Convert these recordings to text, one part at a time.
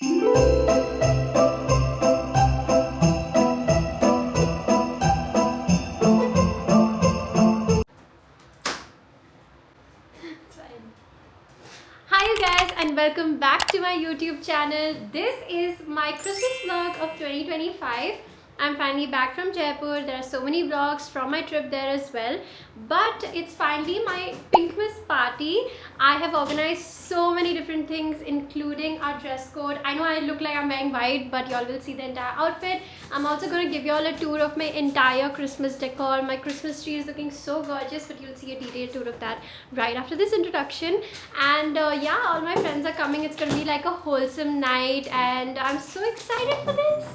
Hi you guys and welcome back to my YouTube channel. This is my Christmas vlog of 2025. I'm finally back from Jaipur. There are so many vlogs from my trip there as well. But it's finally my Pinkmas party. I have organized so many different things including our dress code. I know I look like I'm wearing white, but y'all will see the entire outfit. I'm also going to give y'all a tour of my entire Christmas decor. My Christmas tree is looking so gorgeous, but you'll see a detailed tour of that right after this introduction. And yeah, all my friends are coming. It's going to be like a wholesome night and I'm so excited for this.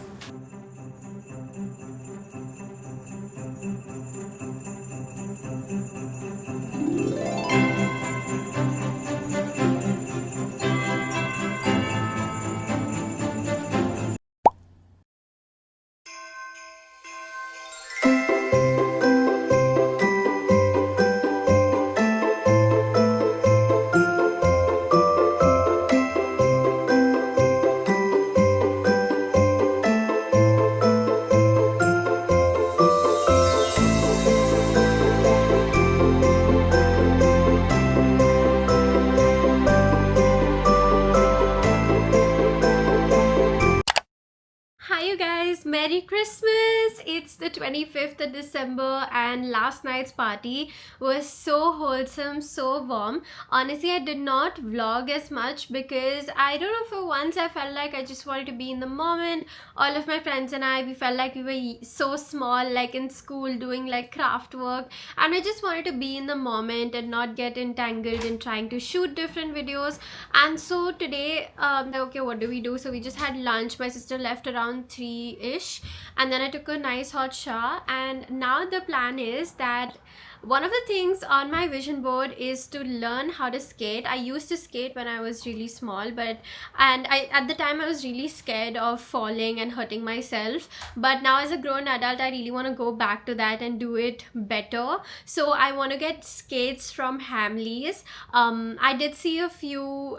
Hi you guys, Merry Christmas! It's the 25th of December and last night's party was so wholesome, so warm. Honestly, I did not vlog as much because I don't know, for once I felt like I just wanted to be in the moment. All of my friends and I, we felt like we were so small, like in school doing like craft work, and I just wanted to be in the moment and not get entangled in trying to shoot different videos. And so today, okay, what do we do? So we just had lunch. My sister left around 3-ish and then I took a nice hot shower, and now the plan is that one of the things on my vision board is to learn how to skate. I used to skate when I was really small, but at the time I was really scared of falling and hurting myself, but now as a grown adult I really want to go back to that and do it better. So I want to get skates from Hamleys. I did see a few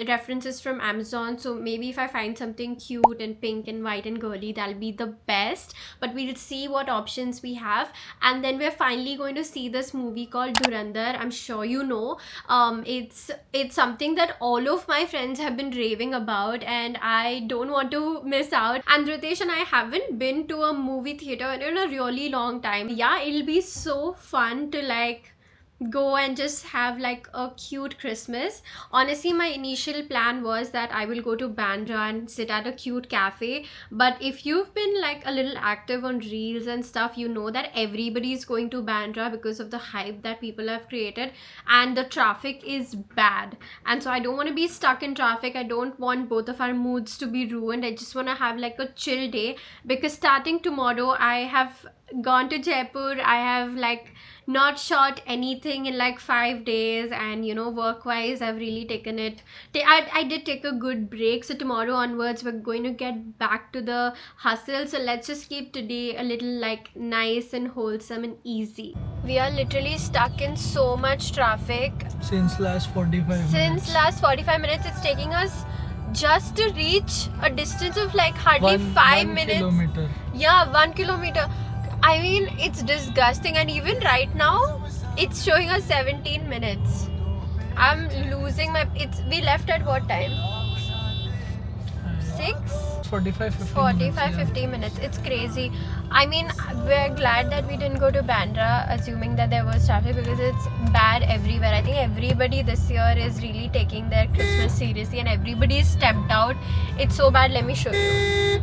references from Amazon, so maybe if I find something cute and pink and white and girly, that'll be the best. But we'll see what options we have. And then we're finally going to see this movie called Dhurandhar. I'm sure you know. It's something that all of my friends have been raving about and I don't want to miss out. And Ritesh and I haven't been to a movie theater in a really long time. Yeah, it'll be so fun to like go and just have like a cute Christmas. Honestly, my initial plan was that I will go to Bandra and sit at a cute cafe, but if you've been like a little active on reels and stuff, you know that everybody's going to Bandra because of the hype that people have created, and the traffic is bad. And so I don't want to be stuck in traffic. I don't want both of our moods to be ruined. I just want to have like a chill day, because starting tomorrow I have gone to Jaipur. I have like not shot anything in like 5 days, and you know, work wise I've really taken it. I did take a good break, so tomorrow onwards we're going to get back to the hustle. So let's just keep today a little like nice and wholesome and easy. We are literally stuck in so much traffic since last 45 minutes. Since last 45 minutes. It's taking us just to reach a distance of like hardly 5 minutes. Kilometer. Yeah, 1 kilometer. I mean, it's disgusting, and even right now it's showing us 17 minutes. I'm losing my... we left at what time? 6? 50 minutes. It's crazy. I mean, we're glad that we didn't go to Bandra, assuming that there was traffic, because it's bad everywhere. I think everybody this year is really taking their Christmas seriously and everybody is stepped out. It's so bad. Let me show you.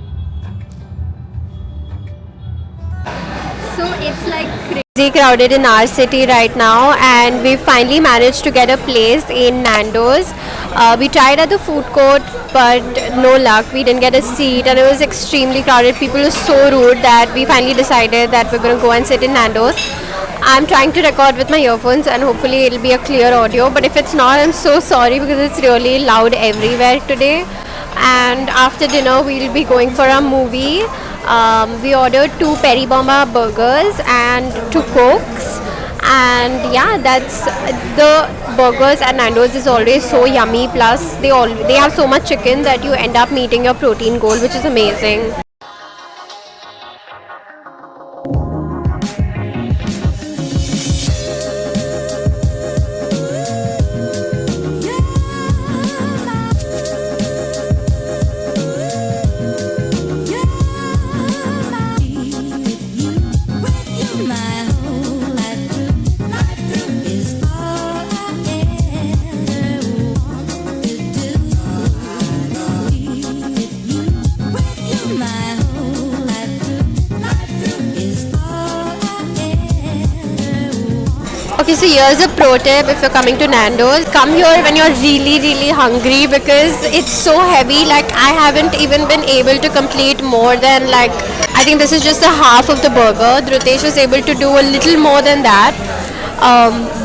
So it's like crazy crowded in our city right now, and we finally managed to get a place in Nando's. We tried at the food court, but no luck. We didn't get a seat and it was extremely crowded. People were so rude that we finally decided that we're going to go and sit in Nando's. I'm trying to record with my earphones and hopefully it'll be a clear audio, but if it's not, I'm so sorry because it's really loud everywhere today. And after dinner we'll be going for a movie. We ordered 2 Peri Bomba burgers and 2 Cokes, And yeah, that's the burgers at Nando's is always so yummy. Plus they have so much chicken that you end up meeting your protein goal, which is amazing. Okay, so here's a pro tip if you're coming to Nando's. Come here when you're really hungry because it's so heavy. Like, I haven't even been able to complete more than like, I think this is just the half of the burger. Dhrutesh was able to do a little more than that.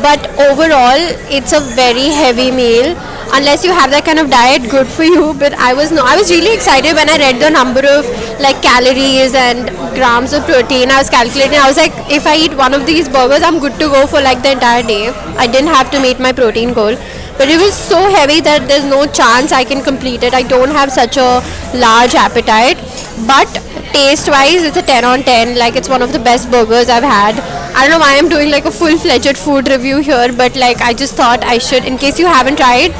But overall, it's a very heavy meal. Unless you have that kind of diet, good for you. But I was really excited when I read the number of like calories and grams of protein. I was calculating. I was like, if I eat one of these burgers, I'm good to go for like the entire day. I didn't have to meet my protein goal. But it was so heavy that there's no chance I can complete it. I don't have such a large appetite. But taste wise, it's a 10 on 10. Like, it's one of the best burgers I've had. I don't know why I'm doing like a full-fledged food review here, but like I just thought I should. In case you haven't tried,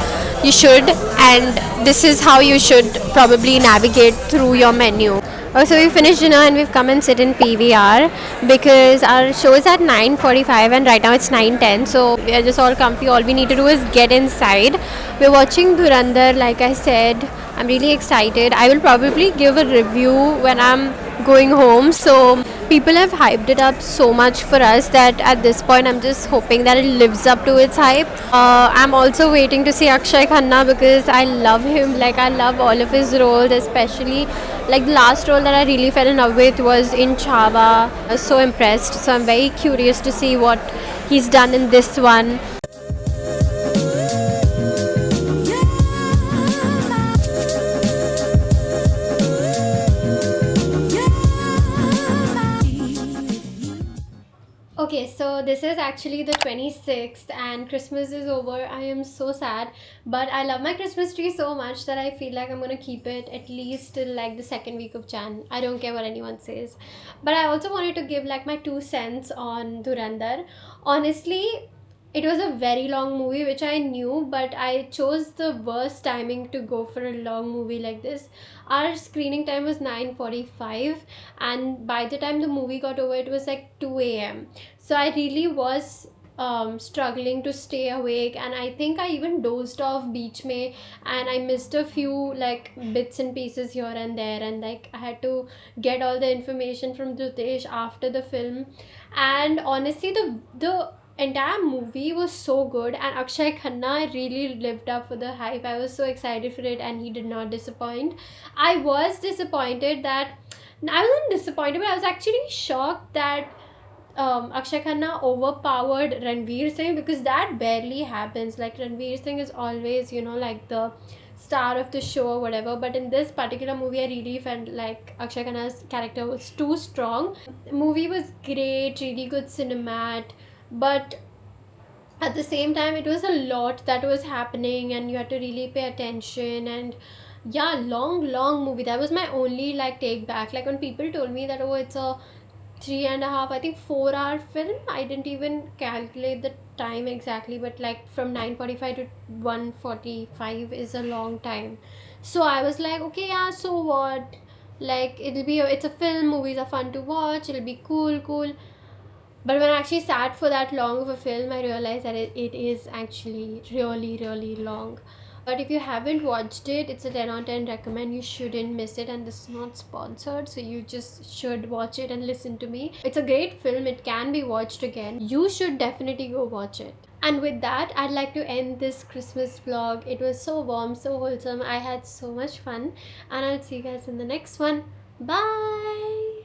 you should, and this is how you should probably navigate through your menu. Oh, so we finished dinner and we've come and sit in PVR because our show is at 9:45 and right now it's 9:10. So we are just all comfy. All we need to do is get inside. We're watching Dhurandhar, like I said. I'm really excited. I will probably give a review when I'm going home. So people have hyped it up so much for us that at this point I'm just hoping that it lives up to its hype. I'm also waiting to see Akshay Khanna because I love him. Like, I love all of his roles, especially like the last role that I really fell in love with was in Chava. I was so impressed. So I'm very curious to see what he's done in this one. Okay, so this is actually the 26th and Christmas is over. I am so sad, but I love my Christmas tree so much that I feel like I'm gonna keep it at least till like the second week of Jan. I don't care what anyone says. But I also wanted to give like my 2 cents on Dhurandhar. Honestly, it was a very long movie, which I knew, but I chose the worst timing to go for a long movie like this. Our screening time was 9:45, and by the time the movie got over, it was like 2 a.m. So I really was struggling to stay awake, and I think I even dozed off Beach May, and I missed a few like bits and pieces here and there, and like I had to get all the information from Dhrutesh after the film. And honestly, the entire movie was so good, and Akshay Khanna really lived up for the hype. I was so excited for it and he did not disappoint. I was disappointed that I wasn't disappointed, but I was actually shocked that Akshay Khanna overpowered Ranveer Singh, because that barely happens. Like, Ranveer Singh is always, like the star of the show or whatever, but in this particular movie I really felt like Akshay Khanna's character was too strong. The movie was great, really good cinemat, but at the same time it was a lot that was happening and you had to really pay attention. And yeah, long movie. That was my only like take back. Like, when people told me that, oh, it's a 3.5, I think 4 hour film, I didn't even calculate the time exactly, but like from 9:45 to 1:45 is a long time. So I was like, okay, yeah, so what, like, it's a film, movies are fun to watch, it'll be cool. But when I actually sat for that long of a film, I realized that it is actually really long. But if you haven't watched it, it's a 10 on 10 recommend. You shouldn't miss it, and this is not sponsored, so you just should watch it and listen to me. It's a great film, it can be watched again. You should definitely go watch it. And with that, I'd like to end this Christmas vlog. It was so warm, so wholesome. I had so much fun, and I'll see you guys in the next one. Bye!